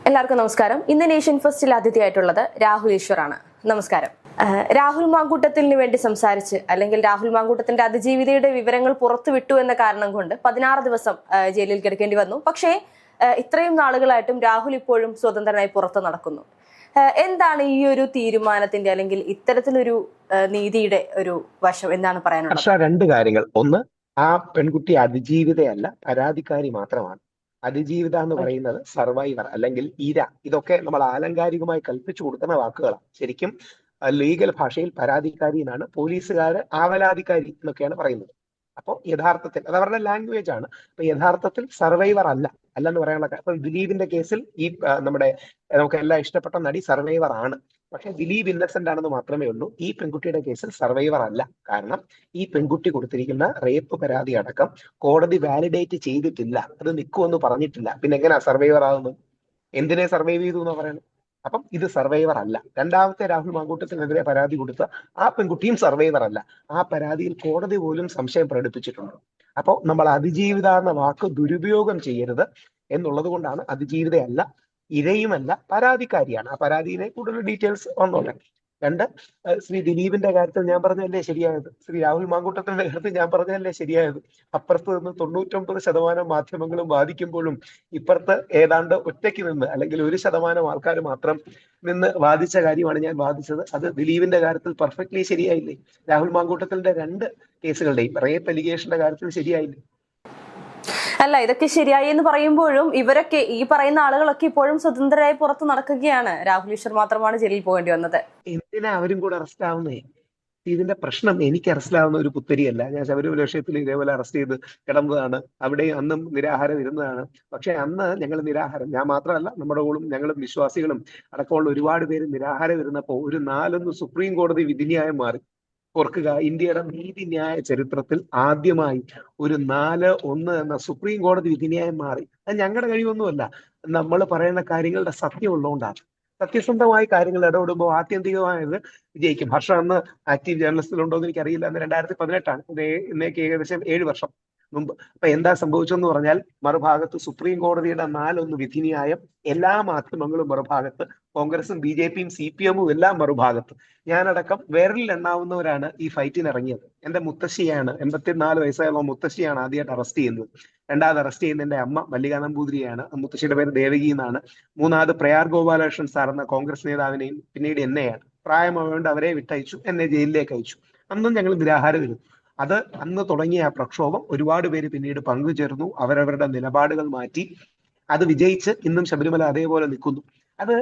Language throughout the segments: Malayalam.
എല്ലാവർക്കും നമസ്കാരം. ഇന്ന് നേഷൻ ഫസ്റ്റിൽ അതിഥിയായിട്ടുള്ളത് രാഹുൽ ഈശ്വറാണ്. നമസ്കാരം. രാഹുൽ മാങ്കൂട്ടത്തിന് വേണ്ടി സംസാരിച്ച് അല്ലെങ്കിൽ രാഹുൽ മാങ്കൂട്ടത്തിന്റെ അതിജീവിതയുടെ വിവരങ്ങൾ പുറത്തുവിട്ടു എന്ന കാരണം കൊണ്ട് 16 ദിവസം ജയിലിൽ കിടക്കേണ്ടി വന്നു. പക്ഷേ ഇത്രയും നാളുകളായിട്ടും രാഹുൽ ഇപ്പോഴും സ്വതന്ത്രനായി പുറത്തു നടക്കുന്നു. എന്താണ് ഈ ഒരു തീരുമാനത്തിന്റെ അല്ലെങ്കിൽ ഇത്തരത്തിലൊരു നീതിയുടെ ഒരു വശം എന്താണ് പറയാനുള്ളത്? രണ്ട് കാര്യങ്ങൾ. ഒന്ന്, ആ പെൺകുട്ടി അതിജീവിതയല്ല, പരാതിക്കാരി മാത്രമാണ്. അതിജീവിത എന്ന് പറയുന്നത് സർവൈവർ അല്ലെങ്കിൽ ഇര, ഇതൊക്കെ നമ്മൾ ആലങ്കാരികമായി കൽപ്പിച്ചു കൊടുക്കുന്ന വാക്കുകളാണ്. ശരിക്കും ലീഗൽ ഭാഷയിൽ പരാതിക്കാരി എന്നാണ്, പോലീസുകാര് ആവലാതിക്കാരി എന്നൊക്കെയാണ് പറയുന്നത്. അപ്പോൾ യഥാർത്ഥത്തിൽ അത് അവരുടെ ലാംഗ്വേജ് ആണ്. അപ്പൊ യഥാർത്ഥത്തിൽ സർവൈവർ അല്ലെന്ന് പറയാനുള്ള കാര്യം, ഇപ്പൊ ദിലീപിന്റെ കേസിൽ ഈ നമ്മുടെ നമുക്ക് എല്ലാം ഇഷ്ടപ്പെട്ട നടി സർവൈവർ ആണ്. പക്ഷെ ദിലീപ് ഇന്നസെന്റ് ആണെന്ന് മാത്രമേ ഉള്ളൂ. ഈ പെൺകുട്ടിയുടെ കേസിൽ സർവൈവർ അല്ല. കാരണം ഈ പെൺകുട്ടി കൊടുത്തിരിക്കുന്ന റേപ്പ് പരാതി അടക്കം കോടതി വാലിഡേറ്റ് ചെയ്തിട്ടില്ല, അത് നിൽക്കുമെന്ന് പറഞ്ഞിട്ടില്ല. പിന്നെ എങ്ങനെയാ സർവൈവർ ആകുന്നത്? എന്തിനെ സർവൈവ് ചെയ്തു എന്ന് പറയുന്നത്? അപ്പം ഇത് സർവൈവർ അല്ല. രണ്ടാമത്തെ രാഹുൽ മാങ്കൂട്ടത്തിനെതിരെ പരാതി കൊടുത്ത ആ പെൺകുട്ടിയും സർവൈവർ അല്ല. ആ പരാതിയിൽ കോടതി പോലും സംശയം പ്രകടിപ്പിച്ചിട്ടുണ്ട്. അപ്പോൾ നമ്മൾ അതിജീവിത എന്ന വാക്ക് ദുരുപയോഗം ചെയ്യരുത് എന്നുള്ളത് കൊണ്ടാണ് അതിജീവിതയല്ല, ഇരയുമല്ല, പരാതിക്കാരിയാണ്. ആ പരാതിയിലെ കൂടുതൽ ഡീറ്റെയിൽസ് വന്നോട്ടെ. രണ്ട്, ശ്രീ ദിലീപിന്റെ കാര്യത്തിൽ ഞാൻ പറഞ്ഞതല്ലേ ശരിയായത്? ശ്രീ രാഹുൽ മാങ്കൂട്ടത്തിന്റെ കാര്യത്തിൽ ഞാൻ പറഞ്ഞതല്ലേ ശരിയായത്? അപ്പുറത്ത് നിന്ന് 99% മാധ്യമങ്ങളും വാദിക്കുമ്പോഴും ഇപ്പുറത്ത് ഏതാണ്ട് ഒറ്റയ്ക്ക് നിന്ന് അല്ലെങ്കിൽ 1% ആൾക്കാർ മാത്രം നിന്ന് വാദിച്ച കാര്യമാണ് ഞാൻ വാദിച്ചത്. അത് ദിലീപിന്റെ കാര്യത്തിൽ പെർഫെക്റ്റ്ലി ശരിയായില്ലേ? രാഹുൽ മാങ്കൂട്ടത്തിന്റെ 2 കേസുകളുടെയും റേപ്പ് അലിഗേഷന്റെ കാര്യത്തിൽ ശരിയായില്ലേ? അല്ല, ഇതൊക്കെ ശരിയായി എന്ന് പറയുമ്പോഴും ഇവരൊക്കെ ഈ പറയുന്ന ആളുകളൊക്കെ ഇപ്പോഴും സ്വതന്ത്രരായി പുറത്ത് നടക്കുകയാണ്. രാഹുൽ ഈശ്വർ മാത്രമാണ് ജയിലിൽ പോകേണ്ടി വന്നത്. എന്തിനാ അവരും കൂടെ അറസ്റ്റ് ആവുന്നേ? ഇതിന്റെ പ്രശ്നം എനിക്ക് അറസ്റ്റ് ആവുന്ന ഒരു പുത്തരിയല്ല. ഞാൻ ശബരിമല വിഷയത്തിൽ ഇതേപോലെ അറസ്റ്റ് ചെയ്ത് കിടന്നതാണ്. അവിടെ അന്നും നിരാഹാരം ഇരുന്നതാണ്. പക്ഷെ അന്ന് ഞങ്ങൾ നിരാഹാരം, ഞാൻ മാത്രമല്ല നമ്മുടെ കൂടെ ഞങ്ങളും വിശ്വാസികളും അടക്കമുള്ള ഒരുപാട് പേര് നിരാഹാരം ഇരുന്നപ്പോ ഒരു 4-1 സുപ്രീം കോടതി വിധിന്യായം മാറി. ഓർക്കുക, ഇന്ത്യയുടെ നീതിന്യായ ചരിത്രത്തിൽ ആദ്യമായി ഒരു 4-1 എന്ന സുപ്രീം കോടതി വിധിന്യായം മാറി. അത് ഞങ്ങളുടെ കഴിവൊന്നുമല്ല, നമ്മൾ പറയുന്ന കാര്യങ്ങളുടെ സത്യം ഉള്ളതുകൊണ്ടാണ്. സത്യസന്ധമായ കാര്യങ്ങൾ ഇടപെടുമ്പോൾ ആത്യന്തികമായത് വിജയിക്കും. ഹർഷ അന്ന് ആക്റ്റീവ് ജേർണലിസ്റ്റിലുണ്ടോ എന്ന് എനിക്കറിയില്ല. അന്ന് 2018 ഇത് ഇന്നേക്ക് ഏകദേശം 7 വർഷം മുമ്പ്. അപ്പൊ എന്താ സംഭവിച്ചെന്ന് പറഞ്ഞാൽ, മറുഭാഗത്ത് സുപ്രീം കോടതിയുടെ 4-1 വിധിന്യായം, എല്ലാ മാധ്യമങ്ങളും മറുഭാഗത്ത്, കോൺഗ്രസും BJPയും CPM-ഉം എല്ലാം മറുഭാഗത്ത്. ഞാനടക്കം വിരലിൽ എണ്ണാവുന്നവരാണ് ഈ ഫൈറ്റിന് ഇറങ്ങിയത്. എന്റെ മുത്തശ്ശിയാണ്, 84 വയസ്സായുള്ള മുത്തശ്ശിയാണ് ആദ്യമായിട്ട് അറസ്റ്റ് ചെയ്യുന്നത്. രണ്ടാമത് അറസ്റ്റ് ചെയ്യുന്ന എന്റെ അമ്മ മല്ലിക നമ്പൂതിരിയാണ്. മുത്തശ്ശിയുടെ പേര് ദേവകി എന്നാണ്. മൂന്നാമത് പ്രയാർ ഗോപാലകൃഷ്ണൻ സാർ എന്ന കോൺഗ്രസ് നേതാവിനെയും പിന്നീട് എന്നെയാണ്. പ്രായമായതുകൊണ്ട് അവരെ വിട്ടയച്ചു, എന്നെ ജയിലിലേക്ക് അയച്ചു. അന്നും ഞങ്ങൾ നിരാഹാരം ഇരുന്നു. അത് അന്ന് തുടങ്ങിയ ആ പ്രക്ഷോഭം ഒരുപാട് പേര് പിന്നീട് പങ്കുചേർന്നു, അവരവരുടെ നിലപാടുകൾ മാറ്റി. അത് വിജയിച്ച് ഇന്നും ശബരിമല അതേപോലെ നിൽക്കുന്നു. അത്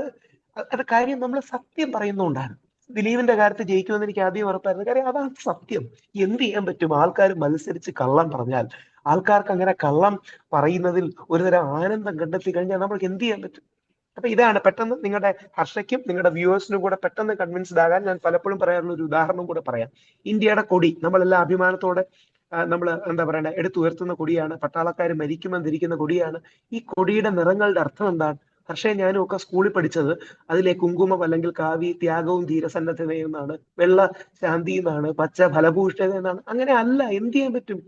അത് കാര്യം നമ്മൾ സത്യം പറയുന്നതുകൊണ്ടാണ്. ദിലീപിന്റെ കാര്യത്തിൽ ജയിക്കുമെന്ന് എനിക്ക് ആദ്യം ഉറപ്പായിരുന്നു. കാര്യം അതാണ് സത്യം. എന്ത് ചെയ്യാൻ പറ്റും? ആൾക്കാർ മത്സരിച്ച് കള്ളം പറഞ്ഞാൽ, ആൾക്കാർക്ക് അങ്ങനെ കള്ളം പറയുന്നതിൽ ഒരുതരം ആനന്ദം കണ്ടെത്തി കഴിഞ്ഞാൽ നമ്മൾക്ക് എന്ത് ചെയ്യാൻ പറ്റും? അപ്പൊ ഇതാണ് പെട്ടെന്ന് നിങ്ങളുടെ ഹർഷയ്ക്കും നിങ്ങളുടെ വ്യൂവേഴ്സിനും കൂടെ പെട്ടെന്ന് കൺവിൻസ്ഡ് ആകാൻ ഞാൻ പലപ്പോഴും പറയാറുള്ള ഒരു ഉദാഹരണം കൂടെ പറയാം. ഇന്ത്യയുടെ കൊടി നമ്മളെല്ലാം അഭിമാനത്തോടെ നമ്മൾ എന്താ പറയണ എടുത്തുയർത്തുന്ന കൊടിയാണ്. പട്ടാളക്കാർ മരിക്കുമെന്നിരിക്കുന്ന കൊടിയാണ്. ഈ കൊടിയുടെ നിറങ്ങളുടെ അർത്ഥം എന്താണ്? ഹർഷയും ഞാനും ഒക്കെ സ്കൂളിൽ പഠിച്ചത് അതിലെ കുങ്കുമം അല്ലെങ്കിൽ കാവി ത്യാഗവും ധീരസന്നദ്ധതയും എന്നാണ്, വെള്ള ശാന്തി എന്നാണ്, പച്ച ഫലഭൂഷ്ഠത എന്നാണ്. അങ്ങനെ അല്ല. എന്ത് ചെയ്യാൻ പറ്റും?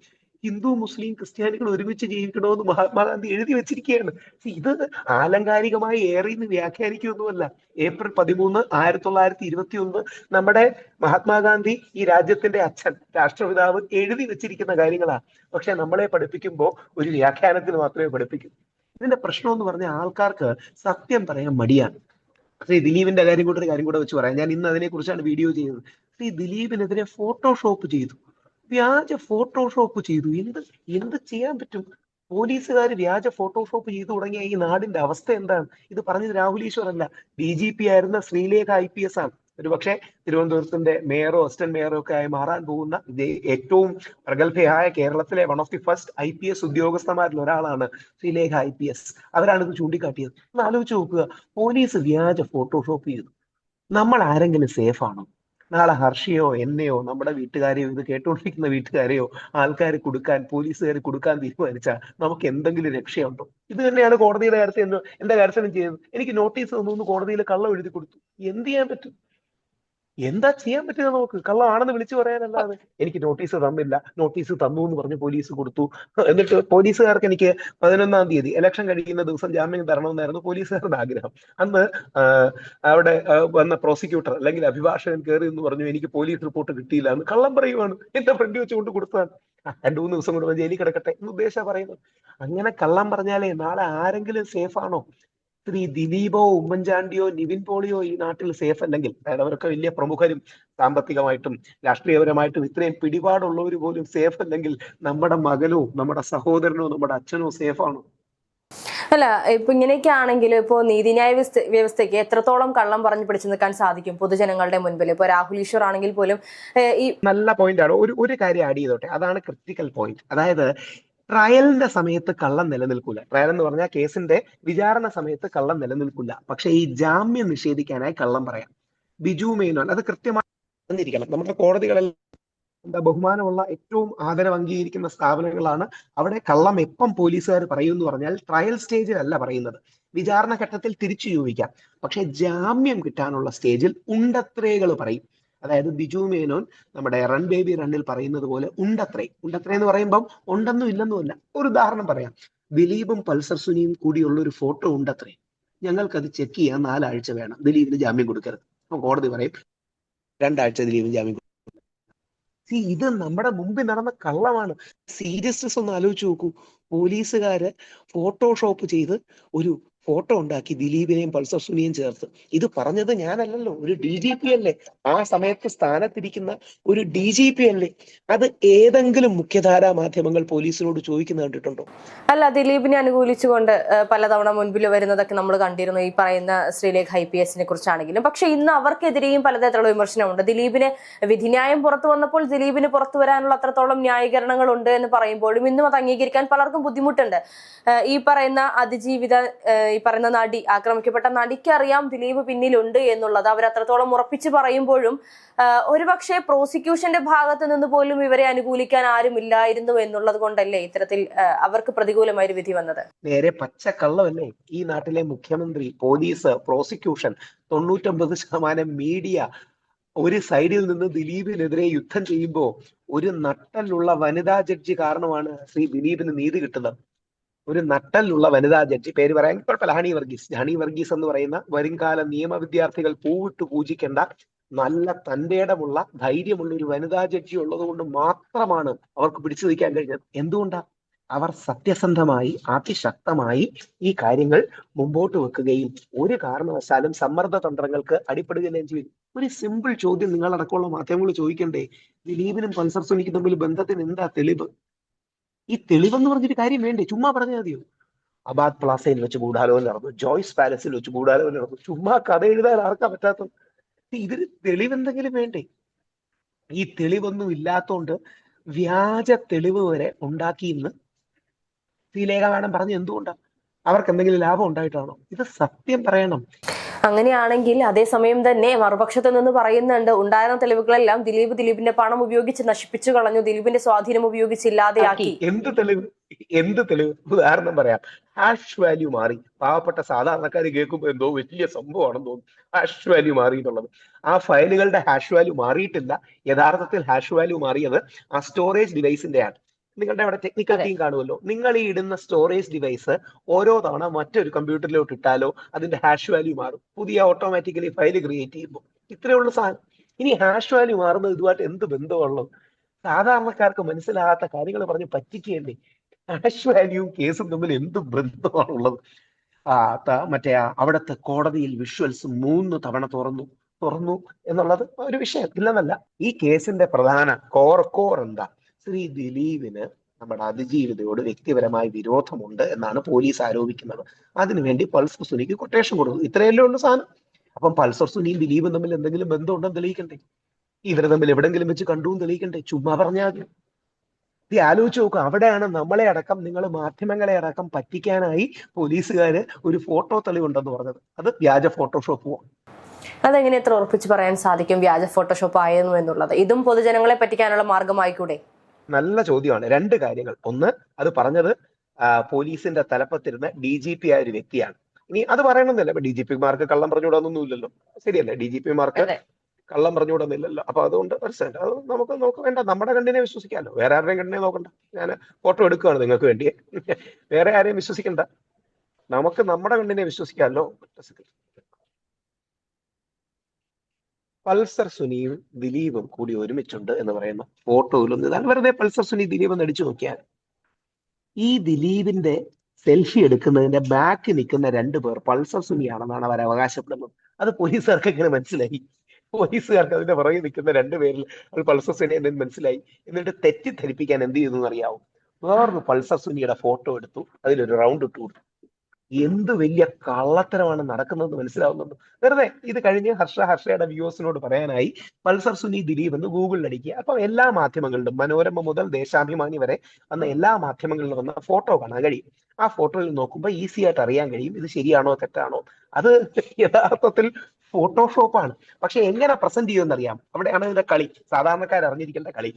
ഹിന്ദു മുസ്ലിം ക്രിസ്ത്യാനികൾ ഒരുമിച്ച് ജീവിക്കണമെന്ന് മഹാത്മാഗാന്ധി എഴുതി വെച്ചിരിക്കുകയാണ്. ഇത് ആലങ്കാരികമായി ഏറിന്ന് വ്യാഖ്യാനിക്കൊന്നുമല്ല. ഏപ്രിൽ 13, 1921 നമ്മുടെ മഹാത്മാഗാന്ധി, ഈ രാജ്യത്തിന്റെ അച്ഛൻ, രാഷ്ട്രപിതാവ് എഴുതി വെച്ചിരിക്കുന്ന കാര്യങ്ങളാണ്. പക്ഷെ നമ്മളെ പഠിപ്പിക്കുമ്പോൾ ഒരു വ്യാഖ്യാനത്തിന് മാത്രമേ പഠിപ്പിക്കൂ. ഇതിന്റെ പ്രശ്നം എന്ന് പറഞ്ഞാൽ ആൾക്കാർക്ക് സത്യം പറയാൻ മടിയാണ്. ശ്രീ ദിലീപിന്റെ കാര്യം കൂടെ വെച്ച് പറയാം. ഞാൻ ഇന്ന് അതിനെ കുറിച്ചാണ് വീഡിയോ ചെയ്യുന്നത്. ശ്രീ ദിലീപിനെതിരെ ഫോട്ടോഷോപ്പ് ചെയ്തു, വ്യാജ ഫോട്ടോഷോപ്പ് ചെയ്തു. എന്ത് ചെയ്യാൻ പറ്റും? പോലീസുകാർ വ്യാജ ഫോട്ടോഷോപ്പ് ചെയ്തു തുടങ്ങിയ ഈ നാടിന്റെ അവസ്ഥ എന്താണ്? ഇത് പറഞ്ഞത് രാഹുൽ ഈശ്വർ അല്ല, DGP ആയിരുന്ന ശ്രീലേഖ IPS ആണ്. ഒരുപക്ഷെ തിരുവനന്തപുരത്തിന്റെ മേയറോ അസിസ്റ്റന്റ് മേയറോ ഒക്കെ ആയി മാറാൻ പോകുന്ന ഏറ്റവും പ്രഗത്ഭയായ കേരളത്തിലെ one of the first IPS ഉദ്യോഗസ്ഥന്മാരിൽ ഒരാളാണ് ശ്രീലേഖ IPS. അവരാണ് ഇത് ചൂണ്ടിക്കാട്ടിയത്. ഒന്ന് ആലോചിച്ച് നോക്കുക, പോലീസ് വ്യാജ ഫോട്ടോഷോപ്പ് ചെയ്തു. നമ്മൾ ആരെങ്കിലും സേഫ് ആണോ? നാളെ ഹർഷിയോ എന്നെയോ നമ്മുടെ വീട്ടുകാരെയോ ഇത് കേട്ടുകൊണ്ടിരിക്കുന്ന വീട്ടുകാരെയോ ആൾക്കാർ കൊടുക്കാൻ, പോലീസുകാർ കൊടുക്കാൻ തീരുമാനിച്ചാൽ നമുക്ക് എന്തെങ്കിലും രക്ഷയുണ്ടോ? ഇത് തന്നെയാണ് കോടതിയുടെ കാര്യത്തിൽ എന്റെ കാര്യത്തിലും ചെയ്തത്. എനിക്ക് നോട്ടീസ് തന്നു, കോടതിയിൽ കള്ളം എഴുതി കൊടുത്തു. എന്ത് ചെയ്യാൻ പറ്റും? എന്താ ചെയ്യാൻ പറ്റുക നോക്ക്? കള്ളമാണെന്ന് വിളിച്ചു പറയാനല്ലാതെ. എനിക്ക് നോട്ടീസ് തന്നില്ല, നോട്ടീസ് തന്നു എന്ന് പറഞ്ഞ് പോലീസ് കൊടുത്തു. എന്നിട്ട് പോലീസുകാർക്ക് എനിക്ക് 11-ാം തീയതി ഇലക്ഷൻ കഴിയുന്ന ദിവസം ജാമ്യം തരണമെന്നായിരുന്നു പോലീസുകാരുടെ ആഗ്രഹം. അന്ന് അവിടെ വന്ന പ്രോസിക്യൂട്ടർ അല്ലെങ്കിൽ അഭിഭാഷകൻ കയറി എന്ന് പറഞ്ഞു എനിക്ക് പോലീസ് റിപ്പോർട്ട് കിട്ടിയില്ല എന്ന്. കള്ളം പറയുവാണ്. എന്റെ ഫ്രണ്ട് വെച്ചുകൊണ്ട് കൊടുത്തതാണ്. 2-3 ദിവസം കൊണ്ട് ജയിലിൽ കിടക്കട്ടെ എന്ന് ഉദ്ദേശം പറയുന്നത്. അങ്ങനെ കള്ളം പറഞ്ഞാലേ നാളെ ആരെങ്കിലും സേഫ് ആണോ? ശ്രീ ദിലീപോ ഉമ്മൻചാണ്ടിയോ നിവിൻ പോളിയോ ഈ നാട്ടിൽ സേഫ് അല്ലെങ്കിൽ, അതായത് അവരൊക്കെ വലിയ പ്രമുഖരും സാമ്പത്തികമായിട്ടും രാഷ്ട്രീയപരമായിട്ടും ഇത്രയും പിടിപാടുള്ളവർ പോലും സേഫ് അല്ലെങ്കിൽ നമ്മുടെ മകനോ നമ്മുടെ സഹോദരനോ നമ്മുടെ അച്ഛനോ സേഫ് ആണോ? അല്ല, ഇപ്പൊ ഇങ്ങനെയൊക്കെ ആണെങ്കിൽ ഇപ്പോ നീതിന്യായ വ്യവസ്ഥയ്ക്ക് എത്രത്തോളം കള്ളം പറഞ്ഞു പിടിച്ചു നിൽക്കാൻ സാധിക്കും പൊതുജനങ്ങളുടെ മുൻപിൽ? ഇപ്പൊ രാഹുൽ ഈശ്വർ ആണെങ്കിൽ പോലും ഈ നല്ല പോയിന്റ് ആണ്. ഒരു കാര്യം ആഡ് ചെയ്തോട്ടെ, അതാണ് ക്രിട്ടിക്കൽ പോയിന്റ്. അതായത് ട്രയലിന്റെ സമയത്ത് കള്ളം നിലനിൽക്കൂല. ട്രയൽ എന്ന് പറഞ്ഞാൽ കേസിന്റെ വിചാരണ സമയത്ത് കള്ളം നിലനിൽക്കില്ല. പക്ഷെ ഈ ജാമ്യം നിഷേധിക്കാനായി കള്ളം പറയാം. ബിജു മേനോൻ അത് കൃത്യമായി അറിഞ്ഞിരിക്കണം. നമ്മുടെ കോടതികളിൽ ബഹുമാനമുള്ള ഏറ്റവും ആദരവ് അംഗീകരിക്കുന്ന സ്ഥാപനങ്ങളാണ്. അവിടെ കള്ളം എപ്പം പോലീസുകാർ പറയും എന്ന് പറഞ്ഞാൽ ട്രയൽ സ്റ്റേജിലല്ല പറയുന്നത്, വിചാരണ ഘട്ടത്തിൽ തിരിച്ചു ചോദിക്കാം. പക്ഷെ ജാമ്യം കിട്ടാനുള്ള സ്റ്റേജിൽ ഉണ്ടത്രേകൾ പറയും. അതായത് ബിജു മേനോൻ നമ്മുടെ റൺ ബേബി റണ്ണിൽ പറയുന്നത് പോലെ ഉണ്ടത്രേ എന്ന് പറയുമ്പം ഉണ്ടെന്നും ഇല്ലെന്നും അല്ല. ഒരു ഉദാഹരണം പറയാം. ദിലീപും പൾസർ സുനിയും കൂടിയുള്ള ഒരു ഫോട്ടോ ഉണ്ടത്രേ, ഞങ്ങൾക്കത് ചെക്ക് ചെയ്യാൻ 4 ആഴ്ച വേണം, ദിലീപിന് ജാമ്യം കൊടുക്കരുത്. അപ്പൊ കോടതി പറയും 2 ആഴ്ച ദിലീപിന് ജാമ്യം. ഇത് നമ്മുടെ മുമ്പിൽ നടന്ന കള്ളമാണ്. സീരിയസ്നെസ് ഒന്ന് ആലോചിച്ച് നോക്കൂ. പോലീസുകാര് ഫോട്ടോഷോപ്പ് ചെയ്ത് ഒരു ഫോട്ടോ ഉണ്ടാക്കി ദിലീപിനെയും പൾസർ സുനിയും ചേർത്ത്. ഇത് പറഞ്ഞത് ഞാനല്ലല്ലോ, ഒരു DGP അല്ലേ, ആ സമയത്ത് സ്ഥാനത്തിരിക്കുന്ന ഒരു DGP അല്ലേ. അത് ഏതെങ്കിലും മുഖ്യധാരാ മാധ്യമങ്ങൾ പോലീസിനോട് ചോദിക്കുന്ന കണ്ടിട്ടുണ്ടോ? അല്ല, ദിലീപിനെ അനുകൂലിച്ചുകൊണ്ട് പലതവണ മുൻപിൽ വരുന്നതൊക്കെ നമ്മൾ കണ്ടിരുന്നു, ഈ പറയുന്ന ശ്രീലേഖ IPS കുറിച്ചാണെങ്കിലും. പക്ഷെ ഇന്ന് അവർക്കെതിരെയും പലതരത്തിലുള്ള വിമർശനമുണ്ട്. ദിലീപിന് വിധിന്യായം പുറത്തു വന്നപ്പോൾ ദിലീപിന് പുറത്തു വരാനുള്ള അത്രത്തോളം ന്യായീകരണങ്ങൾ ഉണ്ട് എന്ന് പറയുമ്പോഴും ഇന്നും അത് അംഗീകരിക്കാൻ പലർക്കും ബുദ്ധിമുട്ടുണ്ട്. ഈ പറയുന്ന അതിജീവിത, ഈ പറയുന്ന നടി, ആക്രമിക്കപ്പെട്ട നടിക്ക് അറിയാം ദിലീപ് പിന്നിലുണ്ട് എന്നുള്ളത്. അവർ അത്രത്തോളം ഉറപ്പിച്ചു പറയുമ്പോഴും ഒരുപക്ഷെ പ്രോസിക്യൂഷന്റെ ഭാഗത്ത് നിന്ന് പോലും ഇവരെ അനുകൂലിക്കാൻ ആരുമില്ലായിരുന്നു എന്നുള്ളത് കൊണ്ടല്ലേ ഇത്തരത്തിൽ അവർക്ക് പ്രതികൂലമായ ഒരു വിധി വന്നത്? നേരെ പച്ചക്കള്ളമല്ലേ. ഈ നാട്ടിലെ മുഖ്യമന്ത്രി, പോലീസ്, പ്രോസിക്യൂഷൻ, 99% മീഡിയ ഒരു സൈഡിൽ നിന്ന് ദിലീപിനെതിരെ യുദ്ധം ചെയ്യുമ്പോ ഒരു നട്ടലുള്ള വനിതാ ജഡ്ജി കാരണമാണ് ശ്രീ ദിലീപിന് നീതി കിട്ടുന്നത്. ഒരു നട്ടലുള്ള വനിതാ ജഡ്ജി, പേര് പറയാൻ കുഴപ്പമില്ല, ഹണി വർഗീസ് എന്ന് പറയുന്ന വരുംകാല നിയമ വിദ്യാർത്ഥികൾ പൂവിട്ട് പൂജിക്കേണ്ട നല്ല തന്റേടമുള്ള ധൈര്യമുള്ള ഒരു വനിതാ ജഡ്ജി ഉള്ളത് കൊണ്ട് മാത്രമാണ് അവർക്ക് പിടിച്ചു നിൽക്കാൻ കഴിഞ്ഞത്. എന്തുകൊണ്ടാ? അവർ സത്യസന്ധമായി അതിശക്തമായി ഈ കാര്യങ്ങൾ മുമ്പോട്ട് വെക്കുകയും ഒരു കാരണവശാലും സമ്മർദ്ദ തന്ത്രങ്ങൾക്ക് അടിപ്പെടുകയും ചെയ്യും. ഒരു സിമ്പിൾ ചോദ്യം നിങ്ങളടക്കമുള്ള മാധ്യമങ്ങൾ ചോദിക്കണ്ടേ, ദിലീപിനും പൾസർ സുനിക്കും തമ്മിൽ ബന്ധത്തിന് എന്താ തെളിവ്? ഈ തെളിവെന്ന് പറഞ്ഞൊരു കാര്യം വേണ്ടേ? ചുമ്മാ പറഞ്ഞാൽ മതിയോ? അബാദ് പ്ലാസയിൽ വെച്ച് ഗൂഢാലോചന നടന്നു, ജോയ്സ് പാലസിൽ വെച്ച് ഗൂഢാലോചന നടന്നു. ചുമ്മാ കഥ എഴുതാൻ ആർക്കാ പറ്റാത്തത്? ഇതിന് തെളിവെന്തെങ്കിലും വേണ്ടേ? ഈ തെളിവൊന്നും ഇല്ലാത്തോണ്ട് വ്യാജ തെളിവ് വരെ ഉണ്ടാക്കിയെന്ന് ശ്രീലേഖ മാഡം പറഞ്ഞു. എന്തുകൊണ്ടാ? അവർക്ക് എന്തെങ്കിലും ലാഭം ഉണ്ടായിട്ടാണോ? ഇത് സത്യം പറയണം. അങ്ങനെയാണെങ്കിൽ അതേസമയം തന്നെ മറുപക്ഷത്ത് നിന്ന് പറയുന്നുണ്ട്, ഉണ്ടായിരുന്ന തെളിവുകളെല്ലാം ദിലീപിന്റെ പണം ഉപയോഗിച്ച് നശിപ്പിച്ചു കളഞ്ഞു, ദിലീപിന്റെ സ്വാധീനം ഉപയോഗിച്ച് ഇല്ലാതെയാക്കി. എന്ത് തെളിവ്? ഉദാഹരണം പറയാം. ഹാഷ് വാല്യൂ മാറി. പാവപ്പെട്ട സാധാരണക്കാർ കേൾക്കുമ്പോൾ എന്തോ വലിയ സംഭവമാണെന്ന് തോന്നും ഹാഷ് വാല്യൂ മാറി എന്നുള്ളത്. ആ ഫയലുകളുടെ ഹാഷ് വാല്യൂ മാറിയിട്ടില്ല. യഥാർത്ഥത്തിൽ ഹാഷ് വാല്യൂ മാറിയത് ആ സ്റ്റോറേജ് ഡിവൈസിന്റെ ആണ്. നിങ്ങളുടെ അവിടെ ടെക്നിക്കൽ ടീം കാണുമല്ലോ. നിങ്ങൾ ഈ ഇടുന്ന സ്റ്റോറേജ് ഡിവൈസ് ഓരോ തവണ മറ്റൊരു കമ്പ്യൂട്ടറിലോട്ട് ഇട്ടാലോ അതിന്റെ ഹാഷ് വാല്യൂ മാറും, പുതിയ ഓട്ടോമാറ്റിക്കലി ഫയൽ ക്രിയേറ്റ് ചെയ്യുമ്പോൾ. ഇത്രയുള്ള സാധനം. ഇനി ഹാഷ് വാല്യൂ മാറുന്നത് ഇതുമായിട്ട് എന്ത് ബന്ധമുള്ളത്? സാധാരണക്കാർക്ക് മനസ്സിലാകാത്ത കാര്യങ്ങൾ പറഞ്ഞ് പറ്റിക്കുകയല്ലേ. ഹാഷ് വാല്യൂവും കേസും തമ്മിൽ എന്ത് ബന്ധമാണുള്ളത്? മറ്റേ അവിടുത്തെ കോടതിയിൽ വിഷ്വൽസ് 3 തവണ തുറന്നു എന്നുള്ളത് ഒരു വിഷയം ഇല്ലെന്നല്ല. ഈ കേസിന്റെ പ്രധാന കോർ എന്താ? ശ്രീ ദിലീപിന് നമ്മുടെ അതിജീവിതയോട് വ്യക്തിപരമായ വിരോധമുണ്ട് എന്നാണ് പോലീസ് ആരോപിക്കുന്നത്. അതിനുവേണ്ടി പൾസർ സുനിക്ക് കൊട്ടേഷൻ കൊടുത്തു. ഇത്രയല്ലേ ഉള്ളു സാധനം. അപ്പം പൾസർ സുനിയും ദിലീപും തമ്മിൽ എന്തെങ്കിലും ബന്ധമുണ്ടെന്ന് തെളിയിക്കണ്ടേ? ഇവരെ തമ്മിൽ എവിടെങ്കിലും വെച്ച് കണ്ടു എന്ന് തെളിയിക്കണ്ടേ? ചുമ്മാ പറഞ്ഞാൽ മതി. ഇത് ആലോചിച്ച് നോക്കുക. അവിടെയാണ് നമ്മളെ അടക്കം, നിങ്ങൾ മാധ്യമങ്ങളെ അടക്കം പറ്റിക്കാനായി പോലീസുകാര് ഒരു ഫോട്ടോ തെളിവുണ്ടെന്ന് പറഞ്ഞത്. അത് വ്യാജ ഫോട്ടോഷോപ്പോ? അതെങ്ങനെ എത്ര ഉറപ്പിച്ച് പറയാൻ സാധിക്കും വ്യാജ ഫോട്ടോഷോപ്പ് ആയിരുന്നു എന്നുള്ളത്? ഇതും പൊതുജനങ്ങളെ പറ്റിക്കാനുള്ള മാർഗമായിക്കൂടെ? നല്ല ചോദ്യമാണ്. 2 കാര്യങ്ങൾ. ഒന്ന്, അത് പറഞ്ഞത് പോലീസിന്റെ തലപ്പത്തിരുന്ന DGP ആയ ഒരു വ്യക്തിയാണ്. ഇനി അത് പറയണമെന്നില്ല, DGP മാർക്ക് കള്ളം പറഞ്ഞുകൂടാന്നൊന്നും ഇല്ലല്ലോ. ശരിയല്ലേ? DGP മാർക്ക് കള്ളം പറഞ്ഞുകൂടുന്നില്ലല്ലോ. അപ്പൊ അതുകൊണ്ട് മനസ്സിലായി, അത് നമുക്ക് വേണ്ട, നമ്മുടെ കണ്ണിനെ വിശ്വസിക്കാമല്ലോ, വേറെ ആരുടെയും കണ്ണിനെ നോക്കണ്ട. ഞാൻ ഫോട്ടോ എടുക്കുകയാണ് നിങ്ങൾക്ക് വേണ്ടി, വേറെ ആരെയും വിശ്വസിക്കണ്ട, നമുക്ക് നമ്മുടെ കണ്ണിനെ വിശ്വസിക്കാമല്ലോ. പൾസർ സുനിയും ദിലീപും കൂടി ഒരുമിച്ചുണ്ട് എന്ന് പറയുന്ന ഫോട്ടോയിലൊന്നും, ഇതാണ് വെറുതെ പൾസർ സുനി ദിലീപ് എന്ന് അടിച്ചു നോക്കിയാൽ ഈ ദിലീപിന്റെ സെൽഫി എടുക്കുന്നതിന്റെ ബാക്ക് നിൽക്കുന്ന രണ്ടുപേർ പൾസർ സുനിയാണെന്നാണ് അവർ അവകാശപ്പെടുന്നത്. അത് പോലീസുകാർക്ക് എങ്ങനെ മനസ്സിലായി? പോലീസുകാർക്ക് അതിന്റെ പുറകെ നിൽക്കുന്ന രണ്ടുപേരിൽ അത് പൾസർ സുനി എന്ന് മനസ്സിലായി. എന്നിട്ട് തെറ്റിദ്ധരിപ്പിക്കാൻ എന്ത് ചെയ്തു എന്നറിയാവും, വേറൊരു പൾസർ സുനിയുടെ ഫോട്ടോ എടുത്തു, അതിലൊരു റൗണ്ട് ഇട്ടു കൊടുത്തു. എന്ത് വലിയ കള്ളത്തരമാണ് നടക്കുന്നത് മനസ്സിലാവുന്നുണ്ട്. വെറുതെ ഇത് കഴിഞ്ഞ് ഹർഷയുടെ വ്യൂവേഴ്സിനോട് പറയാനായി പൾസർ സുനി ദിലീപ് എന്ന് ഗൂഗിളിൽ അടിക്കുക. അപ്പൊ എല്ലാ മാധ്യമങ്ങളിലും, മനോരമ മുതൽ ദേശാഭിമാനി വരെ വന്ന എല്ലാ മാധ്യമങ്ങളിലും വന്ന ഫോട്ടോ കാണാൻ കഴിയും. ആ ഫോട്ടോയിൽ നോക്കുമ്പോൾ ഈസി ആയിട്ട് അറിയാൻ കഴിയും ഇത് ശരിയാണോ തെറ്റാണോ. അത് യഥാർത്ഥത്തിൽ ഫോട്ടോഷോപ്പാണ്. പക്ഷെ എങ്ങനെ പ്രസന്റ് ചെയ്യുമെന്നറിയാം. അവിടെയാണ് ഇതിന്റെ കളി, സാധാരണക്കാർ അറിഞ്ഞിരിക്കേണ്ട കളി.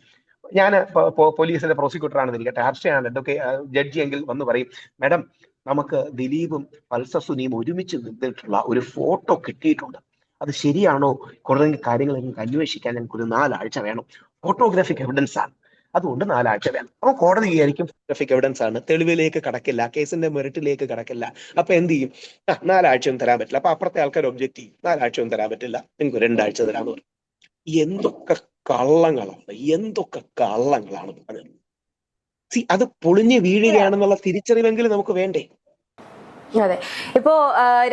ഞാൻ പോലീസിന്റെ പ്രോസിക്യൂട്ടർ ആണെന്ന് ഇരിക്കട്ടെ, ഹർഷയാണ് ജഡ്ജി എങ്കിൽ വന്ന് പറയും, മാഡം നമുക്ക് ദിലീപും പൾസർ സുനിയും ഒരുമിച്ച് നിന്നിട്ടുള്ള ഒരു ഫോട്ടോ കിട്ടിയിട്ടുണ്ട്, അത് ശരിയാണോ, കുറെ കാര്യങ്ങൾ എനിക്ക് അന്വേഷിക്കാൻ ഞങ്ങൾക്ക് ഒരു 4 ആഴ്ച വേണം, ഫോട്ടോഗ്രാഫിക് എവിഡൻസ് ആണ്, അതുകൊണ്ട് 4 ആഴ്ച വേണം. അപ്പൊ കോടതി വിചാരിക്കും ഫോട്ടോഗ്രാഫിക് എവിഡൻസ് ആണ്, തെളിവിലേക്ക് കടക്കില്ല, കേസിന്റെ മെറിറ്റിലേക്ക് കടക്കില്ല. അപ്പൊ എന്ത് ചെയ്യും, 4 ആഴ്ചയൊന്നും തരാൻ പറ്റില്ല. അപ്പൊ അപ്പുറത്തെ ആൾക്കാർ ഒബ്ജക്ട് ചെയ്യും, 4 ആഴ്ചയൊന്നും തരാൻ പറ്റില്ല, നിങ്ങൾക്ക് 2 ആഴ്ച തരാന്ന് പറയും. എന്തൊക്കെ കള്ളങ്ങളാണ്, എന്തൊക്കെ കള്ളങ്ങളാണ് പറഞ്ഞത്. അത് പൊളിഞ്ഞു വീഴുകയാണെന്നുള്ള തിരിച്ചറിവെങ്കിലും നമുക്ക് വേണ്ടേ? അതെ, ഇപ്പോ